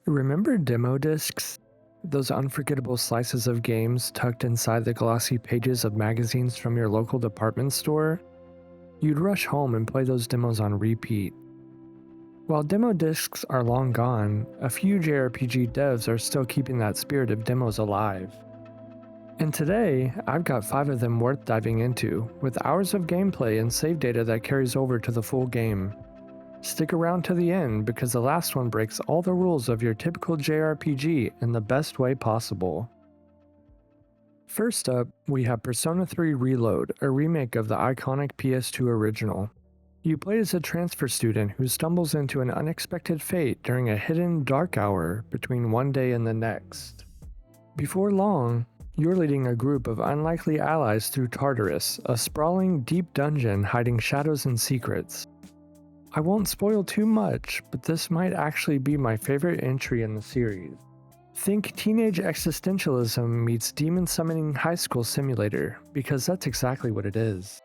Remember demo discs? Those unforgettable slices of games tucked inside the glossy pages of magazines from your local department store? You'd rush home and play those demos on repeat. While demo discs are long gone, a few JRPG devs are still keeping that spirit of demos alive. And today, I've got 5 of them worth diving into, with hours of gameplay and save data that carries over to the full game. Stick around to the end because the last one breaks all the rules of your typical JRPG in the best way possible. First up, we have Persona 3 Reload, a remake of the iconic PS2 original. You play as a transfer student who stumbles into an unexpected fate during a hidden dark hour between one day and the next. Before long, you're leading a group of unlikely allies through Tartarus, a sprawling, deep dungeon hiding shadows and secrets. I won't spoil too much, but this might actually be my favorite entry in the series. Think teenage existentialism meets demon summoning high school simulator, because that's exactly what it is.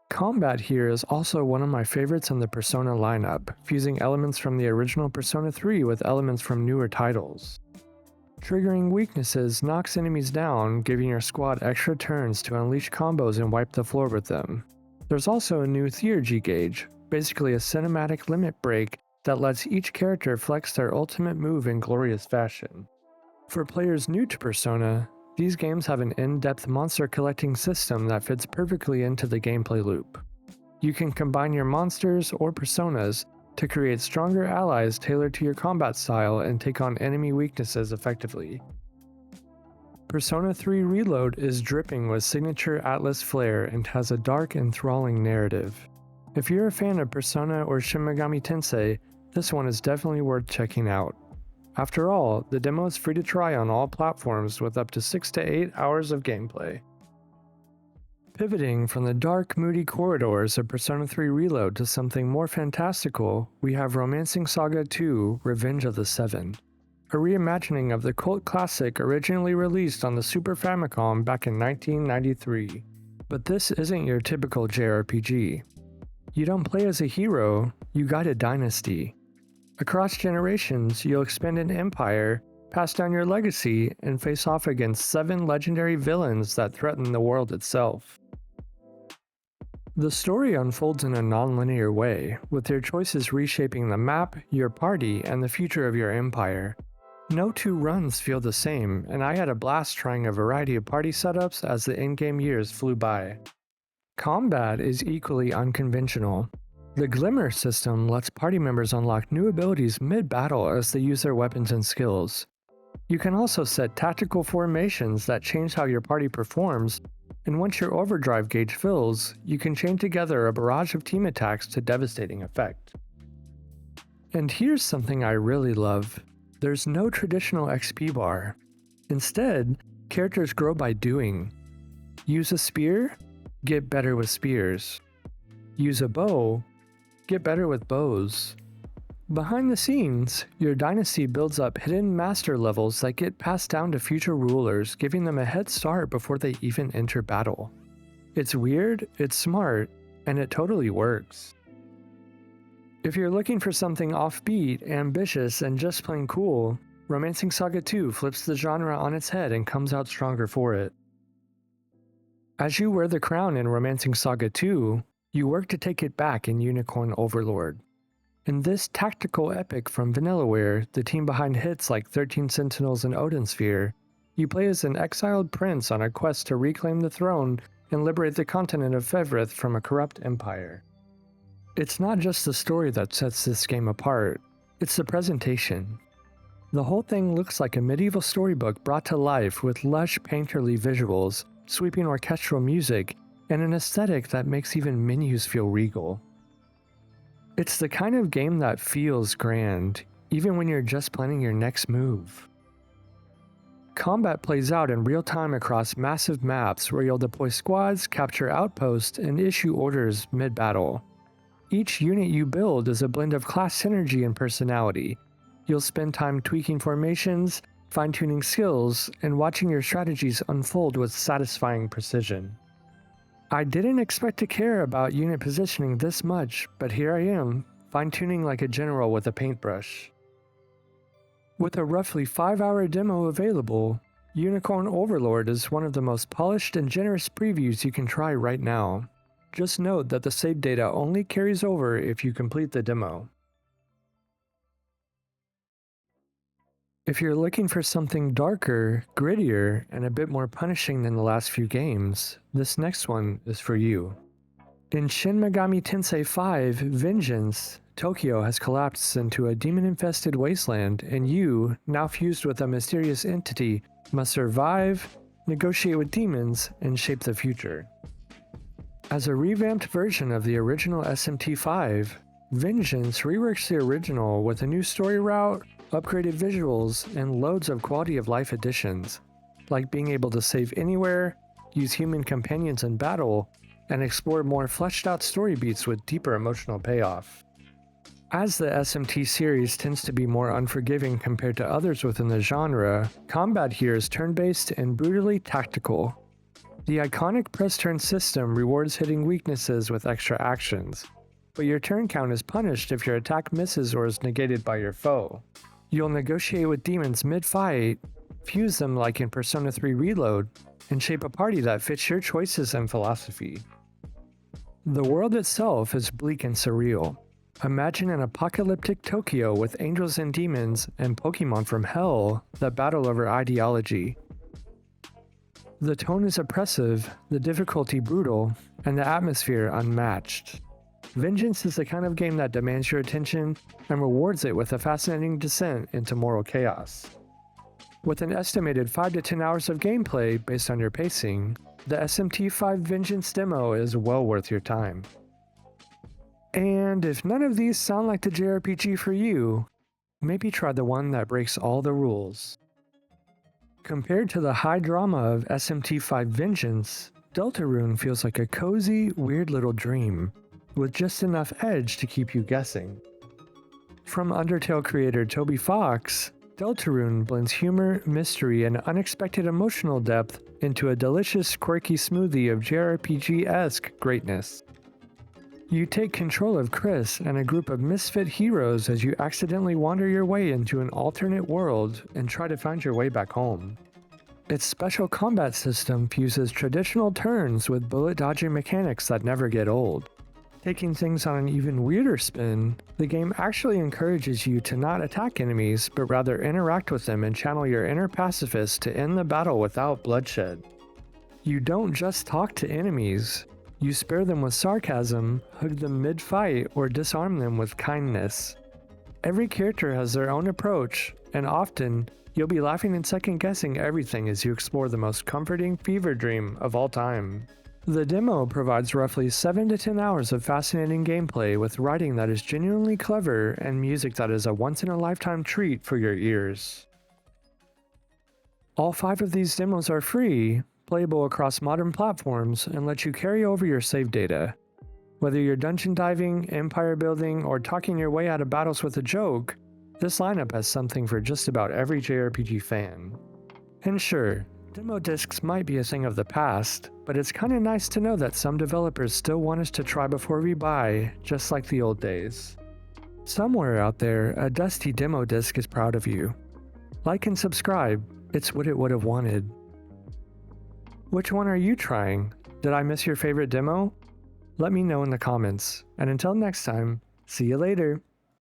Combat here is also one of my favorites in the Persona lineup, fusing elements from the original Persona 3 with elements from newer titles. Triggering weaknesses knocks enemies down, giving your squad extra turns to unleash combos and wipe the floor with them. There's also a new Theurgy gauge, basically a cinematic limit break that lets each character flex their ultimate move in glorious fashion. For players new to Persona, these games have an in-depth monster collecting system that fits perfectly into the gameplay loop. You can combine your monsters or personas to create stronger allies tailored to your combat style and take on enemy weaknesses effectively. Persona 3 Reload is dripping with signature Atlus flair and has a dark, enthralling narrative. If you're a fan of Persona or Shin Megami Tensei, this one is definitely worth checking out. After all, the demo is free to try on all platforms with up to 6 to 8 hours of gameplay. Pivoting from the dark, moody corridors of Persona 3 Reload to something more fantastical, we have Romancing Saga 2: Revenge of the Seven, a reimagining of the cult classic originally released on the Super Famicom back in 1993. But this isn't your typical JRPG. You don't play as a hero, you guide a dynasty. Across generations, you'll expand an empire, pass down your legacy, and face off against 7 legendary villains that threaten the world itself. The story unfolds in a non-linear way, with your choices reshaping the map, your party, and the future of your empire. No 2 runs feel the same, and I had a blast trying a variety of party setups as the in-game years flew by. Combat is equally unconventional. The Glimmer system lets party members unlock new abilities mid-battle as they use their weapons and skills. You can also set tactical formations that change how your party performs, and once your overdrive gauge fills, you can chain together a barrage of team attacks to devastating effect. And here's something I really love. There's no traditional XP bar. Instead, characters grow by doing. Use a spear? Get better with spears. Use a bow? Get better with bows. Behind the scenes, your dynasty builds up hidden master levels that get passed down to future rulers, giving them a head start before they even enter battle. It's weird, it's smart, and it totally works. If you're looking for something offbeat, ambitious, and just plain cool, Romancing Saga 2 flips the genre on its head and comes out stronger for it. As you wear the crown in Romancing Saga 2, you work to take it back in Unicorn Overlord. In this tactical epic from Vanillaware, the team behind hits like 13 Sentinels and Odin Sphere, you play as an exiled prince on a quest to reclaim the throne and liberate the continent of Fevrith from a corrupt empire. It's not just the story that sets this game apart, it's the presentation. The whole thing looks like a medieval storybook brought to life with lush, painterly visuals, sweeping orchestral music, and an aesthetic that makes even menus feel regal. It's the kind of game that feels grand, even when you're just planning your next move. Combat plays out in real time across massive maps where you'll deploy squads, capture outposts, and issue orders mid-battle. Each unit you build is a blend of class synergy and personality. You'll spend time tweaking formations, fine-tuning skills, and watching your strategies unfold with satisfying precision. I didn't expect to care about unit positioning this much, but here I am, fine-tuning like a general with a paintbrush. With a roughly 5-hour demo available, Unicorn Overlord is one of the most polished and generous previews you can try right now. Just note that the save data only carries over if you complete the demo. If you're looking for something darker, grittier, and a bit more punishing than the last few games, this next one is for you. In Shin Megami Tensei V: Vengeance, Tokyo has collapsed into a demon-infested wasteland, and you, now fused with a mysterious entity, must survive, negotiate with demons, and shape the future. As a revamped version of the original SMT5, Vengeance reworks the original with a new story route, upgraded visuals, and loads of quality of life additions, like being able to save anywhere, use human companions in battle, and explore more fleshed out story beats with deeper emotional payoff. As the SMT series tends to be more unforgiving compared to others within the genre, combat here is turn-based and brutally tactical. The iconic press-turn system rewards hitting weaknesses with extra actions, but your turn count is punished if your attack misses or is negated by your foe. You'll negotiate with demons mid-fight, fuse them like in Persona 3 Reload, and shape a party that fits your choices and philosophy. The world itself is bleak and surreal. Imagine an apocalyptic Tokyo with angels and demons and Pokemon from hell that battle over ideology. The tone is oppressive, the difficulty brutal, and the atmosphere unmatched. Vengeance is the kind of game that demands your attention and rewards it with a fascinating descent into moral chaos. With an estimated 5 to 10 hours of gameplay based on your pacing, the SMT5 Vengeance demo is well worth your time. And if none of these sound like the JRPG for you, maybe try the one that breaks all the rules. Compared to the high drama of SMT5 Vengeance, Deltarune feels like a cozy, weird little dream, with just enough edge to keep you guessing. From Undertale creator Toby Fox, Deltarune blends humor, mystery, and unexpected emotional depth into a delicious, quirky smoothie of JRPG-esque greatness. You take control of Chris and a group of misfit heroes as you accidentally wander your way into an alternate world and try to find your way back home. Its special combat system fuses traditional turns with bullet dodging mechanics that never get old. Taking things on an even weirder spin, the game actually encourages you to not attack enemies, but rather interact with them and channel your inner pacifist to end the battle without bloodshed. You don't just talk to enemies. You spare them with sarcasm, hug them mid-fight, or disarm them with kindness. Every character has their own approach, and often, you'll be laughing and second-guessing everything as you explore the most comforting fever dream of all time. The demo provides roughly 7 to 10 hours of fascinating gameplay with writing that is genuinely clever and music that is a once-in-a-lifetime treat for your ears. All 5 of these demos are free, playable across modern platforms, and let you carry over your save data. Whether you're dungeon diving, empire building, or talking your way out of battles with a joke, this lineup has something for just about every JRPG fan. And sure, demo discs might be a thing of the past, but it's kinda nice to know that some developers still want us to try before we buy, just like the old days. Somewhere out there, a dusty demo disc is proud of you. Like and subscribe, it's what it would have wanted. Which one are you trying? Did I miss your favorite demo? Let me know in the comments, and until next time, see you later!